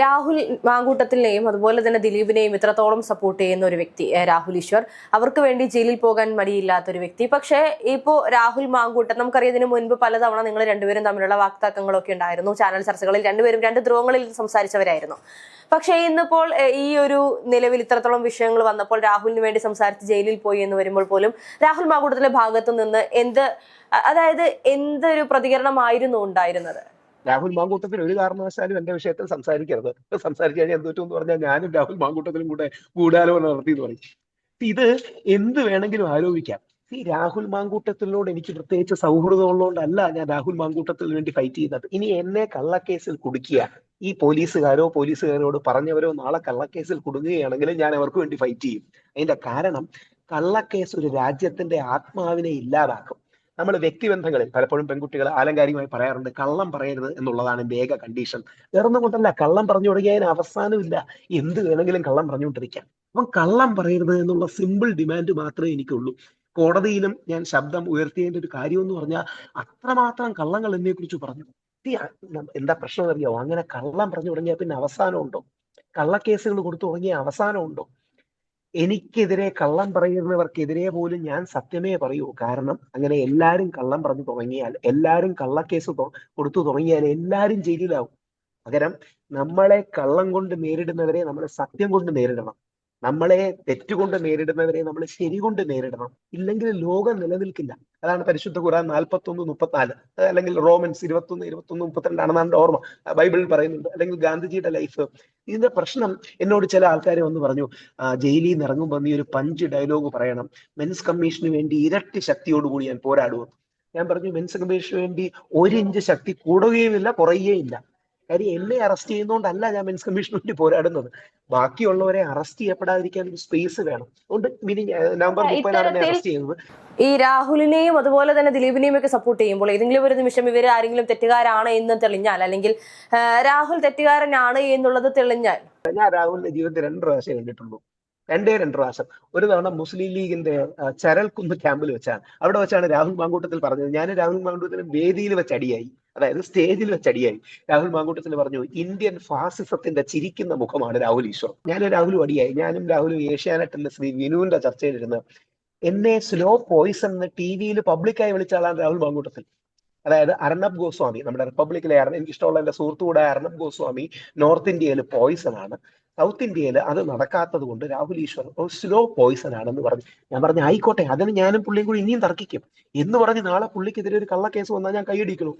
രാഹുൽ മാങ്കൂട്ടത്തിനെയും അതുപോലെ തന്നെ ദിലീപിനെയും ഇത്രത്തോളം സപ്പോർട്ട് ചെയ്യുന്ന ഒരു വ്യക്തി രാഹുൽ ഈശ്വർ, അവർക്ക് വേണ്ടി ജയിലിൽ പോകാൻ മടിയില്ലാത്ത ഒരു വ്യക്തി. പക്ഷേ ഇപ്പോ രാഹുൽ മാങ്കൂട്ടം, നമുക്കറിയാം ഇതിനു മുൻപ് പലതവണ നിങ്ങൾ രണ്ടുപേരും തമ്മിലുള്ള വാക്തർക്കങ്ങളൊക്കെ ഉണ്ടായിരുന്നു, ചാനൽ ചർച്ചകളിൽ രണ്ടുപേരും 2 ധ്രുവങ്ങളിൽ സംസാരിച്ചവരായിരുന്നു. പക്ഷേ ഇന്നിപ്പോൾ ഈ ഒരു നിലവിൽ ഇത്രത്തോളം വിഷയങ്ങൾ വന്നപ്പോൾ രാഹുലിന് വേണ്ടി സംസാരിച്ച് ജയിലിൽ പോയി എന്ന് വരുമ്പോൾ പോലും രാഹുൽ മാങ്കൂട്ടത്തിന്റെ ഭാഗത്തു നിന്ന് എന്തൊരു പ്രതികരണമായിരുന്നു ഉണ്ടായിരുന്നത്? രാഹുൽ മാങ്കൂട്ടത്തിൽ ഒരു കാരണവശാലും എന്റെ വിഷയത്തിൽ സംസാരിക്കരുത്, സംസാരിച്ചു കഴിഞ്ഞാൽ എന്ത് പറ്റുമെന്ന് പറഞ്ഞാൽ ഞാനും രാഹുൽ മാങ്കൂട്ടത്തിലും കൂടെ ഗൂഢാലോചന നടത്തി എന്ന് പറയും. ഇത് എന്ത് വേണമെങ്കിലും ആലോചിക്കാം. ഈ രാഹുൽ മാങ്കൂട്ടത്തിനോട് എനിക്ക് പ്രത്യേകിച്ച് സൗഹൃദം ഉള്ളതുകൊണ്ടല്ല ഞാൻ രാഹുൽ മാങ്കൂട്ടത്തിന് വേണ്ടി ഫൈറ്റ് ചെയ്യുന്നത്. ഇനി എന്നെ കള്ളക്കേസിൽ കുടുക്കിയ ഈ പോലീസുകാരോട് പറഞ്ഞവരോ നാളെ കള്ളക്കേസിൽ കുടുങ്ങുകയാണെങ്കിൽ ഞാൻ അവർക്ക് വേണ്ടി ഫൈറ്റ് ചെയ്യും. അതിന്റെ കാരണം, കള്ളക്കേസ് ഒരു രാജ്യത്തിന്റെ ആത്മാവിനെ ഇല്ലാതാക്കും. നമ്മൾ വ്യക്തിബന്ധങ്ങളിൽ പലപ്പോഴും പെൺകുട്ടികൾ ആലങ്കാരികമായി പറയാറുണ്ട്, കള്ളം പറയരുത് എന്നുള്ളതാണ് എന്റെ ഏക കണ്ടീഷൻ. വേറൊന്നും കൊണ്ടല്ല, കള്ളം പറഞ്ഞു തുടങ്ങിയതിന് അവസാനമില്ല, എന്ത് വേണമെങ്കിലും കള്ളം പറഞ്ഞുകൊണ്ടിരിക്കാം. അപ്പം കള്ളം പറയരുത് എന്നുള്ള സിമ്പിൾ ഡിമാൻഡ് മാത്രമേ എനിക്കുള്ളൂ. കോടതിയിലും ഞാൻ ശബ്ദം ഉയർത്തിയതിന്റെ ഒരു കാര്യം എന്ന് പറഞ്ഞാൽ, അത്രമാത്രം കള്ളങ്ങൾ എന്നെ കുറിച്ച് പറഞ്ഞു. എന്താ പ്രശ്നം അറിയാമോ, അങ്ങനെ കള്ളം പറഞ്ഞു തുടങ്ങിയാൽ പിന്നെ അവസാനമുണ്ടോ? കള്ളക്കേസുകൾ കൊടുത്തു തുടങ്ങിയ അവസാനമുണ്ടോ? എനിക്കെതിരെ കള്ളം പറയുന്നവർക്കെതിരെ പോലും ഞാൻ സത്യമേ പറയൂ. കാരണം അങ്ങനെ എല്ലാരും കള്ളം പറഞ്ഞു തുടങ്ങിയാൽ, എല്ലാരും കള്ളക്കേസ് കൊടുത്തു തുടങ്ങിയാൽ എല്ലാരും ജയിലിലാവും. പകരം നമ്മളെ കള്ളം കൊണ്ട് നേരിടുന്നവരെ നമ്മൾ സത്യം കൊണ്ട് നേരിടണം. നമ്മളെ തെറ്റുകൊണ്ട് നേരിടുന്നവരെ നമ്മൾ ശരി കൊണ്ട് നേരിടണം. ഇല്ലെങ്കിൽ ലോകം നിലനിൽക്കില്ല. അതാണ് പരിശുദ്ധ ഖുർആൻ 41:34, അല്ലെങ്കിൽ റോമൻസ് 21:32 എൻ്റെ ഓർമ്മ, ബൈബിളിൽ പറയുന്നുണ്ട്. അല്ലെങ്കിൽ ഗാന്ധിജിയുടെ ലൈഫ്. ഇതിന്റെ പ്രശ്നം, എന്നോട് ചില ആൾക്കാർ വന്ന് പറഞ്ഞു, ജയിലിൽ നിന്ന് ഇറങ്ങുമ്പോൾ നീ ഒരു പഞ്ച് ഡയലോഗ് പറയണം, മെൻസ് കമ്മീഷന് വേണ്ടി ഇരട്ടി ശക്തിയോടുകൂടി ഞാൻ പോരാടുമെന്ന്. ഞാൻ പറഞ്ഞു, മെൻസ് കമ്മീഷന് വേണ്ടി 1 ഇഞ്ച് ശക്തി കൂടുകയുമില്ല കുറയുകയില്ല. കാര്യം എന്നെ അറസ്റ്റ് ചെയ്യുന്നതുകൊണ്ടല്ല ഞാൻ മെൻസ് കമ്മീഷന് വേണ്ടി പോരാടുന്നത്, ബാക്കിയുള്ളവരെ അറസ്റ്റ് ചെയ്യപ്പെടാതിരിക്കാൻ ഒരു സ്പേസ് വേണം. അതുകൊണ്ട് നവംബർ 30-നാണ് എന്നെ അറസ്റ്റ് ചെയ്യുന്നത്. ഈ രാഹുലിനെയും അതുപോലെ തന്നെ ദിലീപിനെയും ഒക്കെ സപ്പോർട്ട് ചെയ്യുമ്പോൾ ഏതെങ്കിലും ഒരു നിമിഷം ഇവർ ആരെങ്കിലും തെറ്റുകാരാണ് എന്ന് തെളിഞ്ഞാൽ, അല്ലെങ്കിൽ രാഹുൽ തെറ്റുകാരനാണ് എന്നുള്ളത് തെളിഞ്ഞാൽ, ഞാൻ രാഹുലിന്റെ ജീവിതത്തിൽ 2 പ്രാവശ്യം കണ്ടിട്ടുള്ളൂ. 2 പ്രാവശ്യം. ഒരു തവണ മുസ്ലിം ലീഗിന്റെ ചരൽക്കുന്ന് ക്യാമ്പിൽ വെച്ചാണ്. അവിടെ വെച്ചാണ് രാഹുൽ മാങ്കൂട്ടത്തിൽ പറഞ്ഞത്, ഞാൻ രാഹുൽ മാങ്കൂട്ടത്തിന് വേദിയിൽ വെച്ച് അടിയായി, അതായത് സ്റ്റേജിൽ വെച്ച് അടിയായി. രാഹുൽ മാങ്കൂട്ടത്തിൽ പറഞ്ഞു, ഇന്ത്യൻ ഫാസിസത്തിന്റെ ചിരിക്കുന്ന മുഖമാണ് രാഹുൽ ഈശ്വർ. ഞാനും അടിയായി. ഞാനും രാഹുലും ഏഷ്യാനെറ്റിന്റെ ശ്രീ വിനുവിന്റെ ചർച്ചയിലിരുന്ന് എന്നെ സ്ലോ പോയിസൺ എന്ന് ടിവിയിൽ പബ്ലിക്കായി വിളിച്ച ആളാണ് രാഹുൽ മാങ്കൂട്ടത്തിൽ. അതായത് അർണബ് ഗോസ്വാമി, നമ്മുടെ റിപ്പബ്ലിക്കിലെ എനിക്കിഷ്ടമുള്ള എന്റെ സുഹൃത്തുക്കൂടെ അർണബ് ഗോസ്വാമി നോർത്ത് ഇന്ത്യയിൽ പോയിസൺ ആണ്, സൗത്ത് ഇന്ത്യയിൽ അത് നടക്കാത്തത് കൊണ്ട് രാഹുൽ ഈശ്വർ സ്ലോ പോയിസൺ ആണെന്ന് പറഞ്ഞു. ഞാൻ പറഞ്ഞു, ആയിക്കോട്ടെ, അതിന് ഞാനും പുള്ളിയും കൂടി ഇനിയും തർക്കിക്കും എന്ന് പറഞ്ഞ് നാളെ പുള്ളിക്കെതിരെ ഒരു കള്ളക്കേസ് വന്നാൽ ഞാൻ കൈയടിക്കണു.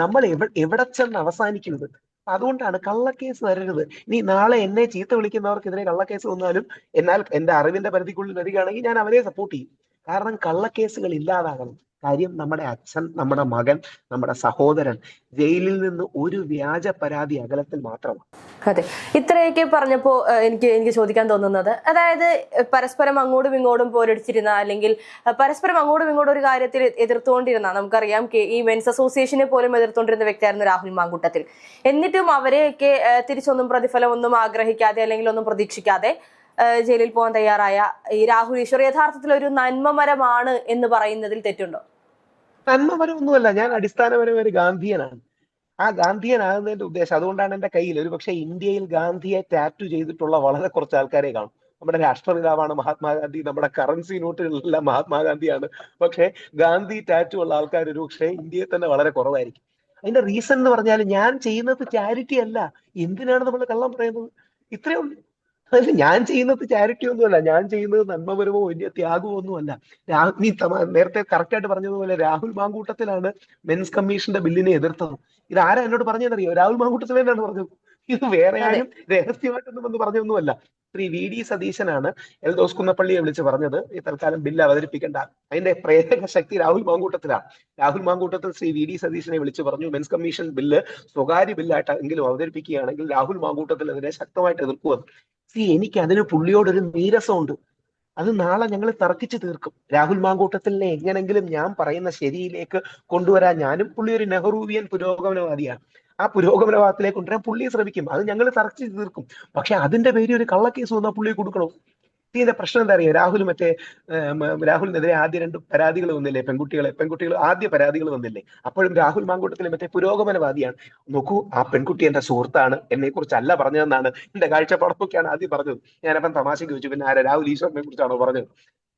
നമ്മൾ എവിടെ ചെന്ന് അവസാനിക്കുന്നത്? അതുകൊണ്ടാണ് കള്ളക്കേസ് വരരുത്. ഇനി നാളെ എന്നെ ചീത്ത വിളിക്കുന്നവർക്കെതിരെ കള്ളക്കേസ് വന്നാലും, എന്നാൽ എന്റെ അറിവിന്റെ പരിധിക്കുള്ളിൽ വരികയാണെങ്കിൽ ഞാൻ അവരെ സപ്പോർട്ട് ചെയ്യും. കാരണം കള്ളക്കേസുകൾ ഇല്ലാതാകണം. കാര്യം നമ്മുടെ അച്ഛൻ, നമ്മുടെ മകൻ, നമ്മുടെ സഹോദരൻ ജയിലിൽ നിന്ന് ഒരു വ്യാജ പരാതി അകലത്തിൽ മാത്രമാണ്. അതെ, ഇത്രയൊക്കെ പറഞ്ഞപ്പോ എനിക്ക് എനിക്ക് ചോദിക്കാൻ തോന്നുന്നത്, അതായത് പരസ്പരം അങ്ങോട്ടും ഇങ്ങോട്ടും പോരടിച്ചിരുന്ന, അല്ലെങ്കിൽ പരസ്പരം അങ്ങോട്ടും ഇങ്ങോട്ടും ഒരു കാര്യത്തിൽ എതിർത്തുകൊണ്ടിരുന്ന, നമുക്കറിയാം ഈ മെൻസ് അസോസിയേഷനെ പോലും എതിർത്തുകൊണ്ടിരുന്ന വ്യക്തിയായിരുന്നു രാഹുൽ മാങ്കൂട്ടത്തിൽ. എന്നിട്ടും അവരെയൊക്കെ തിരിച്ചൊന്നും പ്രതിഫലം ഒന്നും ആഗ്രഹിക്കാതെ അല്ലെങ്കിൽ ഒന്നും പ്രതീക്ഷിക്കാതെ ജയിലിൽ പോകാൻ തയ്യാറായ ഈ രാഹുൽ ഈശ്വർ യഥാർത്ഥത്തിൽ ഒരു നന്മമരമാണ് എന്ന് പറയുന്നതിൽ തെറ്റുണ്ടോ? നന്മപരമൊന്നുമല്ല, ഞാൻ അടിസ്ഥാനപരമായ ഒരു ഗാന്ധിയനാണ്. ആ ഗാന്ധിയനാകുന്നതിന്റെ ഉദ്ദേശം, അതുകൊണ്ടാണ് എന്റെ കയ്യിൽ ഒരു പക്ഷേ ഇന്ത്യയിൽ ഗാന്ധിയെ ടാറ്റു ചെയ്തിട്ടുള്ള വളരെ കുറച്ച് ആൾക്കാരെ കാണും. നമ്മുടെ രാഷ്ട്രപിതാവാണ് മഹാത്മാഗാന്ധി, നമ്മുടെ കറൻസി നോട്ടുകളിലെല്ലാം മഹാത്മാഗാന്ധിയാണ്. പക്ഷേ ഗാന്ധി ടാറ്റു ഉള്ള ആൾക്കാർ ഒരു പക്ഷേ ഇന്ത്യയിൽ തന്നെ വളരെ കുറവായിരിക്കും. അതിന്റെ റീസൺ എന്ന് പറഞ്ഞാൽ, ഞാൻ ചെയ്യുന്നത് ചാരിറ്റി അല്ല. എന്തിനാണ് നമ്മൾ കള്ളം പറയുന്നത്? ഇത്രയേ ഉള്ളൂ. അതായത് ഞാൻ ചെയ്യുന്നത് ചാരിറ്റി ഒന്നുമല്ല, ഞാൻ ചെയ്യുന്നത് നന്മപരമോ വലിയ ത്യാഗമോ ഒന്നുമല്ല. നീ നേരത്തെ കറക്റ്റ് ആയിട്ട് പറഞ്ഞതുപോലെ രാഹുൽ മാങ്കൂട്ടത്തിലാണ് മെൻസ് കമ്മീഷന്റെ ബില്ലിനെ എതിർത്തത്. ഇത് ആരാ എന്നോട് പറഞ്ഞതെന്നറിയോ? രാഹുൽ മാങ്കൂട്ടത്തിൽ തന്നെയാണ് പറഞ്ഞത്. ഇത് വേറെ ആരും രഹസ്യമായിട്ടൊന്നും വന്ന് പറഞ്ഞൊന്നുമല്ല. ശ്രീ വി ഡി സതീശനാണ് എൽദോസ് കുന്നപ്പള്ളിയെ വിളിച്ച് പറഞ്ഞത് ഈ തൽക്കാലം ബില്ല് അവതരിപ്പിക്കേണ്ട. അതിന്റെ പ്രേരക ശക്തി രാഹുൽ മാങ്കൂട്ടത്തിലാണ്. രാഹുൽ മാങ്കൂട്ടത്തിൽ ശ്രീ വി ഡി സതീശനെ വിളിച്ച് പറഞ്ഞു, മെൻസ് കമ്മീഷൻ ബില്ല് സ്വകാര്യ ബില്ലായിട്ട് എങ്കിലും അവതരിപ്പിക്കുകയാണെങ്കിൽ രാഹുൽ മാങ്കൂട്ടത്തിൽ അതിനെ ശക്തമായിട്ട് എതിർക്കുമെന്ന്. എനിക്ക് അതിന് പുള്ളിയോടൊരു നീരസമുണ്ട്. അത് നാളെ ഞങ്ങൾ തർക്കിച്ച് തീർക്കും. രാഹുൽ മാങ്കൂട്ടത്തിനെ എങ്ങനെങ്കിലും ഞാൻ പറയുന്ന ശരിയിലേക്ക് കൊണ്ടുവരാൻ ഞാനും, പുള്ളി ഒരു നെഹ്റൂവിയൻ പുരോഗമനവാദിയാണ്, ആ പുരോഗമനവാദത്തിലേക്ക് കൊണ്ടുവരാൻ പുള്ളിയെ ശ്രമിക്കും. അത് ഞങ്ങൾ തർക്കിച്ച് തീർക്കും. പക്ഷെ അതിന്റെ പേരിൽ ഒരു കള്ളക്കേസ് വന്നാൽ പുള്ളിയെ കൊടുക്കണം. ഇതിന്റെ പ്രശ്നം എന്താ അറിയാം? രാഹുലിനെതിരെ ആദ്യ 2 പരാതികൾ വന്നില്ലേ? പെൺകുട്ടികൾ ആദ്യ പരാതികൾ വന്നില്ലേ? അപ്പോഴും രാഹുൽ മാങ്കൂട്ടത്തിൽ മറ്റേ പുരോഗമനവാദിയാണ്. നോക്കൂ, ആ പെൺകുട്ടി എന്റെ സുഹൃത്താണ്, എന്നെ കുറിച്ചല്ല പറഞ്ഞതെന്നാണ് എന്റെ കാഴ്ചപ്പാടൊക്കെയാണ് ആദ്യം പറഞ്ഞത്. ഞാനപ്പം തമാശയ്ക്ക് ചോദിച്ചു, പിന്നെ ആരാ രാഹുൽ ഈശ്വറിനെ കുറിച്ചാണോ പറഞ്ഞത്?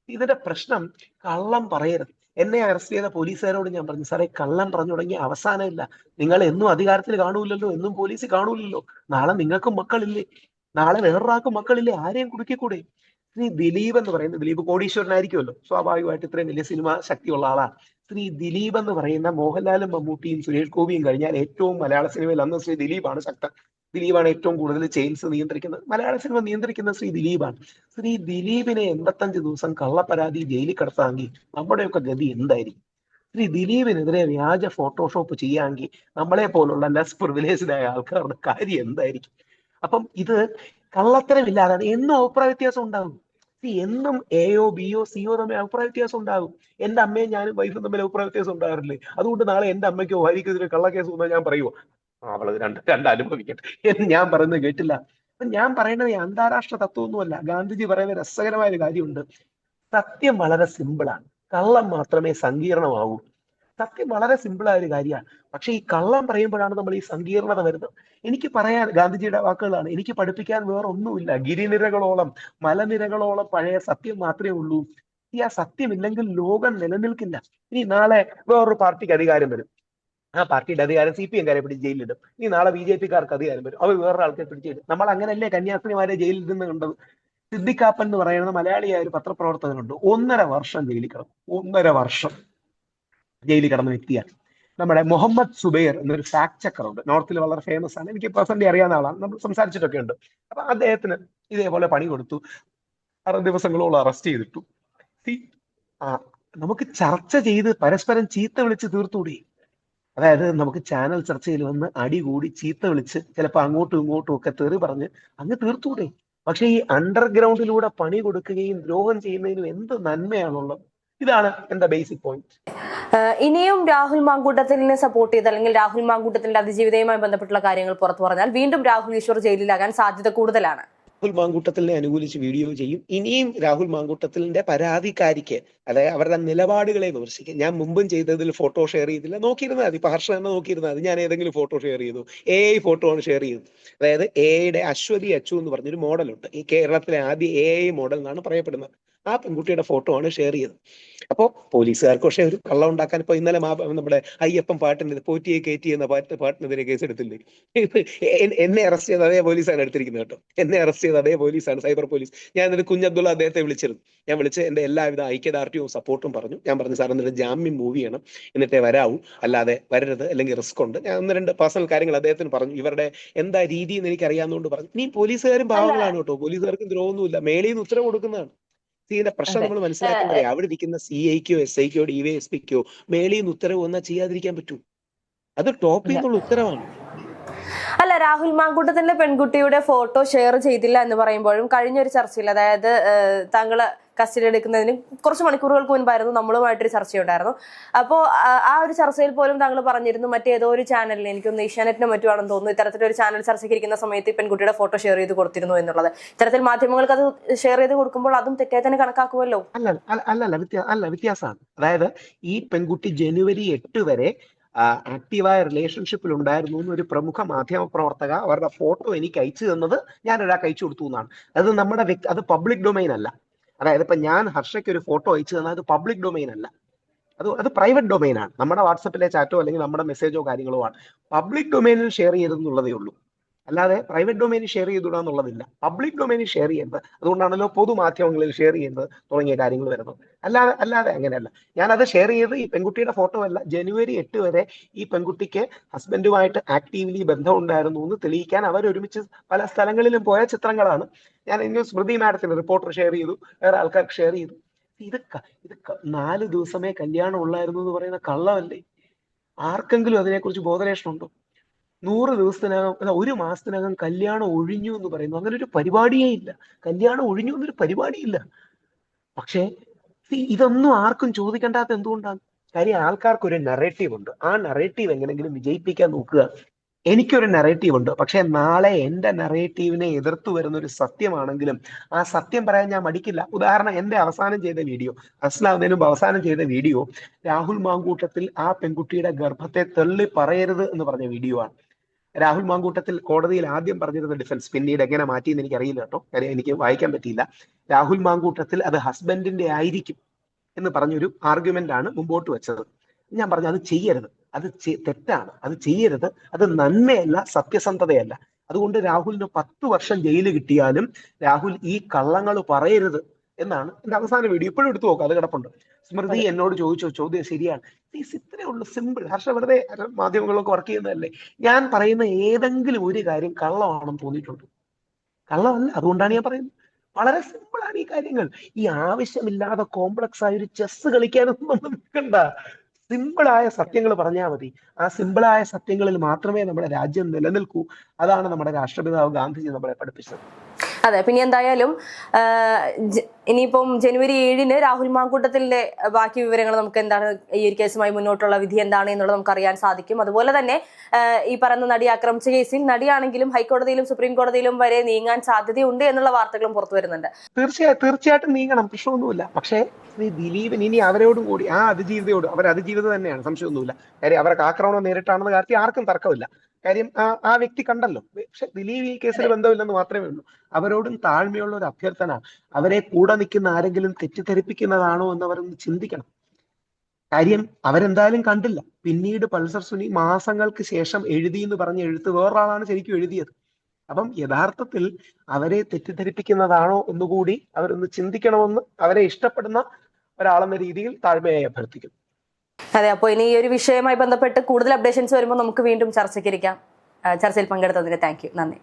ഇതിന്റെ പ്രശ്നം കള്ളം പറയരുത്. എന്നെ അറസ്റ്റ് ചെയ്ത പോലീസുകാരോട് ഞാൻ പറഞ്ഞു, സാറേ കള്ളം പറഞ്ഞു തുടങ്ങിയ അവസാനമില്ല. നിങ്ങൾ എന്നും അധികാരത്തിൽ കാണൂലല്ലോ, എന്നും പോലീസ് കാണൂലല്ലോ. നാളെ നിങ്ങൾക്കും മക്കളില്ലേ? നാളെ വേറൊരാൾക്കും മക്കളില്ലേ? ആരെയും കുടുക്കിക്കൂടെ? ശ്രീ ദിലീപ് എന്ന് പറയുന്ന, ദിലീപ് കോടീശ്വരനായിരിക്കുമല്ലോ സ്വാഭാവികമായിട്ട്, ഇത്രയും വലിയ സിനിമ ശക്തിയുള്ള ആളാണ്. ശ്രീ ദിലീപ് എന്ന് പറയുന്ന മോഹൻലാലും മമ്മൂട്ടിയും സുരേഷ് ഗോപിയും കഴിഞ്ഞാൽ ഏറ്റവും മലയാള സിനിമയിൽ അന്ന് ശ്രീ ദിലീപാണ് ശക്തൻ. ദിലീപാണ് ഏറ്റവും കൂടുതൽ ചെയിൻസ് നിയന്ത്രിക്കുന്നത്. മലയാള സിനിമ നിയന്ത്രിക്കുന്ന ശ്രീ ദിലീപാണ്. ശ്രീ ദിലീപിനെ 85 ദിവസം കള്ളപ്പരാതി ജയിലിൽ കിടത്താമെങ്കിൽ നമ്മുടെയൊക്കെ ഗതി എന്തായിരിക്കും? ശ്രീ ദിലീപിനെതിരെ വ്യാജ ഫോട്ടോഷോപ്പ് ചെയ്യാമെങ്കിൽ നമ്മളെ പോലുള്ള ലെസ് പ്രിവിലേജ്ഡ് ആയ ആൾക്കാരുടെ കാര്യം എന്തായിരിക്കും? അപ്പം ഇത് കള്ളത്തരമില്ലാതെ എന്നും അഭിപ്രായ വ്യത്യാസം ഉണ്ടാകും. എന്നും എയോ ബിയോ സിയോ തമ്മിൽ അഭിപ്രായ വ്യത്യാസം ഉണ്ടാകും. എന്റെ അമ്മയും ഞാനും വൈഫും തമ്മിൽ അഭിപ്രായ വ്യത്യാസം ഉണ്ടാകാറില്ലേ? അതുകൊണ്ട് നാളെ എന്റെ അമ്മയ്ക്കോ ഭാര്യയ്ക്കോ ഇതിന് കള്ളക്കേസ് വന്നാൽ ഞാൻ പറയുമോ അവളത് രണ്ട് അനുഭവിക്കട്ടെ എന്ന് ഞാൻ പറയുന്നത് കേട്ടില്ല? അപ്പൊ ഞാൻ പറയുന്നത് ഈ അന്താരാഷ്ട്ര തത്വമൊന്നുമല്ല. ഗാന്ധിജി പറയുന്ന രസകരമായ ഒരു കാര്യമുണ്ട്. സത്യം വളരെ സിമ്പിളാണ്, കള്ളം മാത്രമേ സങ്കീർണമാവൂ. സത്യം വളരെ സിമ്പിളായ ഒരു കാര്യമാണ്. പക്ഷെ ഈ കള്ളം പറയുമ്പോഴാണ് നമ്മൾ ഈ സങ്കീർണത വരുന്നത്. എനിക്ക് പറയാൻ, ഗാന്ധിജിയുടെ വാക്കുകളാണ്, എനിക്ക് പഠിപ്പിക്കാൻ വേറെ ഒന്നുമില്ല. ഗിരിനിരകളോളം മലനിരകളോളം പഴയ സത്യം മാത്രമേ ഉള്ളൂ. ആ സത്യമില്ലെങ്കിൽ ലോകം നിലനിൽക്കില്ല. ഇനി നാളെ വേറൊരു പാർട്ടിക്ക് അധികാരം വരും, ആ പാർട്ടിയുടെ അധികാരം CPM-കാരെ പിടിച്ച് ജയിലിലിടും. ഇനി നാളെ BJP-കാർക്ക് അധികാരം വരും, അവർ വേറൊരാൾക്കെ പിടിച്ചിടും. നമ്മൾ അങ്ങനല്ലേ കന്യാസ്ത്രീമാരെ ജയിലിൽ നിന്ന് കണ്ടത്? സിദ്ദിഖാപ്പൻ എന്ന് പറയുന്ന മലയാളിയായ ഒരു പത്രപ്രവർത്തകനുണ്ട്, 1.5 വർഷം ജയിലിൽ കിടന്നു. 1.5 വർഷം ജയിലിൽ കിടന്ന വ്യക്തിയാണ്. നമ്മുടെ മുഹമ്മദ് സുബൈർ എന്നൊരു ഫാക്ട് ചെക്കർ ഉണ്ട്, നോർത്തിൽ വളരെ ഫേമസ് ആണ്, എനിക്ക് പേഴ്സണലി അറിയാവുന്ന ആളാണ്, നമ്മൾ സംസാരിച്ചിട്ടൊക്കെ ഉണ്ട്. അപ്പൊ അദ്ദേഹത്തിന് ഇതേപോലെ പണി കൊടുത്തു, 6 ദിവസങ്ങളോളം അറസ്റ്റ് ചെയ്തിട്ടു. നമുക്ക് ചർച്ച ചെയ്ത് പരസ്പരം ചീത്ത വിളിച്ച് തീർത്തുകൂടി? അതായത് നമുക്ക് ചാനൽ ചർച്ചയിൽ വന്ന് അടികൂടി ചീത്ത വിളിച്ച് ചിലപ്പോൾ അങ്ങോട്ടും ഇങ്ങോട്ടും ഒക്കെ തെറി പറഞ്ഞ് അങ്ങ് തീർത്തുകൂടെ? പക്ഷെ ഈ അണ്ടർഗ്രൗണ്ടിലൂടെ പണി കൊടുക്കുകയും ദ്രോഹം ചെയ്യുന്നതിനും എന്ത് നന്മയാണുള്ളത്? ഇതാണ് എന്റെ ബേസിക് പോയിന്റ്. ഇനിയും രാഹുൽ മാങ്കൂട്ടത്തിനെ സപ്പോർട്ട് ചെയ്ത്, അല്ലെങ്കിൽ രാഹുൽ മാങ്കൂട്ടത്തിന്റെ അതിജീവിതയുമായി ബന്ധപ്പെട്ടുള്ള കാര്യങ്ങൾ പുറത്തു പറഞ്ഞാൽ വീണ്ടും രാഹുൽ ഈശ്വർ ജയിലിലാകാൻ സാധ്യത കൂടുതലാണ്. രാഹുൽ മാങ്കൂട്ടത്തിലിനെ അനുകൂലിച്ച് വീഡിയോ ചെയ്യും. ഇനിയും രാഹുൽ മാങ്കൂട്ടത്തിലിന്റെ പരാതിക്കാരിക്ക്, അതായത് അവരുടെ നിലപാടുകളെ വിമർശിക്കും. ഞാൻ മുമ്പും ചെയ്തതിൽ ഫോട്ടോ ഷെയർ ചെയ്തില്ല, നോക്കിയിരുന്നാൽ മതി. ഇപ്പൊ ഹർഷ തന്നെ നോക്കിയിരുന്നാൽ മതി. ഞാൻ ഏതെങ്കിലും ഫോട്ടോ ഷെയർ ചെയ്തു? AI ഫോട്ടോ ആണ് ഷെയർ ചെയ്തത്. അതായത് AI-യുടെ അശ്വതി അച്ചു എന്ന് പറഞ്ഞൊരു മോഡലുണ്ട്, ഈ കേരളത്തിലെ ആദ്യ AI മോഡൽ എന്നാണ് പറയപ്പെടുന്നത്. ആ പെൺകുട്ടിയുടെ ഫോട്ടോ ആണ് ഷെയർ ചെയ്തത്. അപ്പോ പോലീസുകാർക്ക് പക്ഷെ ഒരു കള്ളം ഉണ്ടാക്കാൻ, ഇപ്പൊ ഇന്നലെ നമ്മുടെ അയ്യപ്പൻ പാട്ടിന് പോറ്റിയെ കയറ്റി എന്ന പാട്ടിനെതിരെ കേസ് എടുത്തില്ലേ? എന്നെ അറസ്റ്റ് ചെയ്ത് അതേ പോലീസാണ് എടുത്തിരിക്കുന്നത് കേട്ടോ. എന്നെ അറസ്റ്റ് ചെയ്ത് അതേ പോലീസാണ്, സൈബർ പോലീസ്. ഞാൻ എന്നിട്ട് കുഞ്ഞബ്ദുള്ള അദ്ദേഹത്തെ വിളിച്ചിരുന്നു. ഞാൻ വിളിച്ച് എന്റെ എല്ലാവിധ ഐക്യദാർഢ്യവും സപ്പോർട്ടും പറഞ്ഞു. ഞാൻ പറഞ്ഞു, സാർ എന്നിട്ട് ജാമ്യം മൂവ് ചെയ്യണം, എന്നിട്ടേ വരാവൂ, അല്ലാതെ വരരുത്, അല്ലെങ്കിൽ റിസ്ക് ഉണ്ട്. ഞാൻ 1-2 പേഴ്സണൽ കാര്യങ്ങൾ അദ്ദേഹത്തിന് പറഞ്ഞു. ഇവരുടെ എന്താ രീതി എന്ന് എനിക്ക് അറിയാവുന്നതുകൊണ്ട് പറഞ്ഞു. നീ പോലീസുകാരും പാവങ്ങളാണ് കേട്ടോ, പോലീസുകാർക്കും ദ്രോഹമൊന്നുമില്ല, മേളിൽ നിന്ന് ഉത്തരവ് കൊടുക്കുന്നതാണ്. ഇതിന്റെ പ്രശ്നം അതെ. നമ്മൾ മനസ്സിലാക്കേണ്ടത് അവിടെ ഇരിക്കുന്ന CIക്കോ SIക്കോ DYSPക്കോ മേളിൽ നിന്ന് ഉത്തരവ് വന്നാൽ ചെയ്യാതിരിക്കാൻ പറ്റൂ. അത് ടോപ്പിൽ ഇല്ല. നിന്നുള്ള ഉത്തരവാണ്. അല്ല, രാഹുൽ മാങ്കൂട്ടത്തിന്റെ പെൺകുട്ടിയുടെ ഫോട്ടോ ഷെയർ ചെയ്തില്ല എന്ന് പറയുമ്പോഴും കഴിഞ്ഞൊരു ചർച്ചയിൽ, അതായത് താങ്കള് കസ്റ്റഡി എടുക്കുന്നതിന് കുറച്ച് മണിക്കൂറുകൾക്ക് മുൻപായിരുന്നു നമ്മളുമായിട്ടൊരു ചർച്ചയുണ്ടായിരുന്നു. അപ്പോൾ ആ ഒരു ചർച്ചയിൽ പോലും താങ്കൾ പറഞ്ഞിരുന്നു മറ്റേതോ ഒരു ചാനലിന്, എനിക്കൊന്ന് ഏഷ്യാനെറ്റിന് മറ്റുവാണെന്ന് തോന്നുന്നു, ഇത്തരത്തിലൊരു ചാനൽ ചർച്ചയ്ക്ക് ഇരിക്കുന്ന സമയത്ത് ഈ പെൺകുട്ടിയുടെ ഫോട്ടോ ഷെയർ ചെയ്ത് കൊടുത്തിരുന്നു എന്നുള്ളത്. ഇത്തരത്തിൽ മാധ്യമങ്ങൾക്ക് അത് ഷെയർ ചെയ്ത് കൊടുക്കുമ്പോൾ അതും തെറ്റായി തന്നെ കണക്കാക്കുമല്ലോ. അല്ല, വ്യത്യാസമാണ്. അതായത് ഈ പെൺകുട്ടി ജനുവരി 8 വരെ ആക്റ്റീവായ റിലേഷൻഷിപ്പിൽ ഉണ്ടായിരുന്നു എന്ന് ഒരു പ്രമുഖ മാധ്യമ പ്രവർത്തക അവരുടെ ഫോട്ടോ എനിക്ക് അയച്ചു തന്നത് ഞാൻ ഒരാൾക്ക് അയച്ചു കൊടുത്തു എന്നാണ്. അത് അത് പബ്ലിക് ഡൊമൈൻ അല്ല. അതായത് ഇപ്പൊ ഞാൻ ഹർഷയ്ക്ക് ഒരു ഫോട്ടോ അയച്ചു തന്നാൽ അത് പബ്ലിക് ഡൊമൈൻ അല്ല, അത് പ്രൈവറ്റ് ഡൊമൈൻ ആണ്. നമ്മുടെ വാട്സപ്പിലെ ചാറ്റോ അല്ലെങ്കിൽ നമ്മുടെ മെസ്സേജോ കാര്യങ്ങളോ ആണ്. പബ്ലിക് ഡൊമൈനിൽ ഷെയർ ചെയ്തെന്നുള്ളതേ ഉള്ളൂ. അല്ലാതെ പ്രൈവറ്റ് ഡൊമൈനിൽ ഷെയർ ചെയ്തുകൂടാന്നുള്ളതില്ല. പബ്ലിക് ഡൊമൈനിൽ ഷെയർ ചെയ്യുന്നത്, അതുകൊണ്ടാണല്ലോ പൊതുമാധ്യമങ്ങളിൽ ഷെയർ ചെയ്യുന്നത് തുടങ്ങിയ കാര്യങ്ങൾ വരുന്നത്. അല്ലാതെ അങ്ങനെയല്ല. ഞാനത് ഷെയർ ചെയ്ത് ഈ പെൺകുട്ടിയുടെ ഫോട്ടോ അല്ല, ജനുവരി 8 വരെ ഈ പെൺകുട്ടിക്ക് ഹസ്ബൻഡുമായിട്ട് ആക്റ്റീവ്ലി ബന്ധമുണ്ടായിരുന്നു എന്ന് തെളിയിക്കാൻ അവരൊരുമിച്ച് പല സ്ഥലങ്ങളിലും പോയ ചിത്രങ്ങളാണ്. ഞാൻ ഇന്ന് സ്മൃതി മാഡത്തിന് റിപ്പോർട്ടർ ഷെയർ ചെയ്തു, വേറെ ആൾക്കാർക്ക് ഷെയർ ചെയ്തു. ഇത് 4 ദിവസമേ കല്യാണം ഉള്ളായിരുന്നു എന്ന് പറയുന്ന കള്ളമല്ലേ? ആർക്കെങ്കിലും അതിനെക്കുറിച്ച് ബോധലേഷനുണ്ടോ? 100 ദിവസത്തിനകം അല്ല 1 മാസത്തിനകം കല്യാണം ഒഴിഞ്ഞു എന്ന് പറയുന്നു. അങ്ങനെ ഒരു പരിപാടിയേ ഇല്ല. കല്യാണം ഒഴിഞ്ഞു എന്നൊരു പരിപാടിയില്ല. പക്ഷേ ഇതൊന്നും ആർക്കും ചോദിക്കേണ്ടാത്ത എന്തുകൊണ്ടാണ്? കാര്യം ആൾക്കാർക്ക് ഒരു നെറേറ്റീവ് ഉണ്ട്. ആ നെറേറ്റീവ് എങ്ങനെങ്കിലും വിജയിപ്പിക്കാൻ നോക്കുക. എനിക്കൊരു നെറേറ്റീവ് ഉണ്ട്, പക്ഷെ നാളെ എന്റെ നെറേറ്റീവിനെ എതിർത്തു വരുന്ന ഒരു സത്യമാണെങ്കിലും ആ സത്യം പറയാൻ ഞാൻ മടിക്കില്ല. ഉദാഹരണം, എന്റെ അവസാനം ചെയ്ത വീഡിയോ, അസ്ലാമിനും അവസാനം ചെയ്ത വീഡിയോ രാഹുൽ മാങ്കൂട്ടത്തിൽ ആ പെൺകുട്ടിയുടെ ഗർഭത്തെ തള്ളി പറയരുത് എന്ന് പറഞ്ഞ വീഡിയോ ആണ്. രാഹുൽ മാങ്കൂട്ടത്തിൽ കോടതിയിൽ ആദ്യം പറഞ്ഞിരുന്ന ഡിഫൻസ് പിന്നീട് എങ്ങനെ മാറ്റിയെന്ന് എനിക്കറിയില്ല കേട്ടോ, കാര്യം എനിക്ക് വായിക്കാൻ പറ്റിയില്ല. രാഹുൽ മാങ്കൂട്ടത്തിൽ അത് ഹസ്ബൻഡിന്റെ ആയിരിക്കും എന്ന് പറഞ്ഞൊരു ആർഗ്യുമെന്റ് ആണ് മുമ്പോട്ട് വെച്ചത്. ഞാൻ പറഞ്ഞു അത് ചെയ്യരുത്, അത് തെറ്റാണ്, അത് ചെയ്യരുത്, അത് നന്മയല്ല, സത്യസന്ധതയല്ല. അതുകൊണ്ട് രാഹുലിന് 10 വർഷം ജയില് കിട്ടിയാലും രാഹുൽ ഈ കള്ളങ്ങൾ പറയരുത് എന്നാണ് എന്റെ അവസാന വീഡിയോ. ഇപ്പോഴും എടുത്തു നോക്കാം, അത് കിടപ്പുണ്ട്. സ്മൃതി എന്നോട് ചോദിച്ചോ ചോദ്യം ശരിയാണ്. ഇത്രേ ഉള്ളൂ, സിമ്പിൾ. ഹർഷ വെറുതെ മാധ്യമങ്ങളൊക്കെ വർക്ക് ചെയ്യുന്നതല്ലേ? ഞാൻ പറയുന്ന ഏതെങ്കിലും ഒരു കാര്യം കള്ളമാണെന്ന് തോന്നിയിട്ടുണ്ട്? കള്ളമല്ല. അതുകൊണ്ടാണ് ഞാൻ പറയുന്നത്. വളരെ സിമ്പിൾ ആണ് ഈ കാര്യങ്ങൾ. ഈ ആവശ്യമില്ലാതെ കോംപ്ലക്സ് ആയ ഒരു ചെസ് കളിക്കാനൊന്നും നിൽക്കണ്ട. സിമ്പിളായ സത്യങ്ങൾ പറഞ്ഞാൽ മതി. ആ സിമ്പിളായ സത്യങ്ങളിൽ മാത്രമേ നമ്മുടെ രാജ്യം നിലനിൽക്കൂ. അതാണ് നമ്മുടെ രാഷ്ട്രപിതാവ് ഗാന്ധിജി നമ്മളെ പഠിപ്പിച്ചത്. അതെ, പിന്നെ എന്തായാലും ഇനിയിപ്പം ജനുവരി 7-ന് രാഹുൽ മാങ്കൂട്ടത്തിന്റെ ബാക്കി വിവരങ്ങൾ നമുക്ക് എന്താണ്, ഈ ഒരു കേസുമായി മുന്നോട്ടുള്ള വിധി എന്താണ് എന്നുള്ളത് നമുക്ക് അറിയാൻ സാധിക്കും. അതുപോലെ തന്നെ ഈ പറയുന്ന നടി ആക്രമിച്ച കേസിൽ നടിയാണെങ്കിലും ഹൈക്കോടതിയിലും സുപ്രീം കോടതിയിലും വരെ നീങ്ങാൻ സാധ്യതയുണ്ട് എന്നുള്ള വാർത്തകളും പുറത്തു വരുന്നുണ്ട്. തീർച്ചയായിട്ടും നീങ്ങണം, പ്രശ്നമൊന്നുമില്ല. പക്ഷേ ദിലീപിന് ഇനി അവരോടും കൂടി ആ അതിജീവിതയോട്, അവർ അതിജീവിത തന്നെയാണ്, സംശയമൊന്നുമില്ല. കാര്യം അവർക്ക് ആക്രമണം നേരിട്ടാണെന്ന് കാര്യത്തിൽ ആർക്കും തർക്കമില്ല. കാര്യം ആ വ്യക്തി കണ്ടല്ലോ. പക്ഷെ ദിലീപ് ഈ കേസിൽ ബന്ധമില്ലെന്ന് മാത്രമേ ഉള്ളൂ. അവരോടും താഴ്മയുള്ള ഒരു അഭ്യർത്ഥന, അവരെ കൂടെ നിൽക്കുന്ന ആരെങ്കിലും തെറ്റിദ്ധരിപ്പിക്കുന്നതാണോ എന്ന് അവരൊന്ന് ചിന്തിക്കണം. കാര്യം അവരെന്തായാലും കണ്ടില്ല. പിന്നീട് പൾസർ സുനി മാസങ്ങൾക്ക് ശേഷം എഴുതി എന്ന് പറഞ്ഞ എഴുത്ത് വേറൊരാളാണ് ശരിക്കും എഴുതിയത്. അപ്പം യഥാർത്ഥത്തിൽ അവരെ തെറ്റിദ്ധരിപ്പിക്കുന്നതാണോ എന്നുകൂടി അവരൊന്ന് ചിന്തിക്കണമെന്ന് അവരെ ഇഷ്ടപ്പെടുന്ന ഒരാളെന്ന രീതിയിൽ താഴ്മയായി അഭ്യർത്ഥിക്കുന്നു. അതെ, അപ്പോൾ ഇനി ഈ ഒരു വിഷയവുമായി ബന്ധപ്പെട്ട് കൂടുതൽ അപ്ഡേഷൻസ് വരുമ്പോൾ നമുക്ക് വീണ്ടും ചർച്ചയ്ക്കിരിക്കാം. ചർച്ചയിൽ പങ്കെടുത്തതിന് താങ്ക് യു, നന്ദി.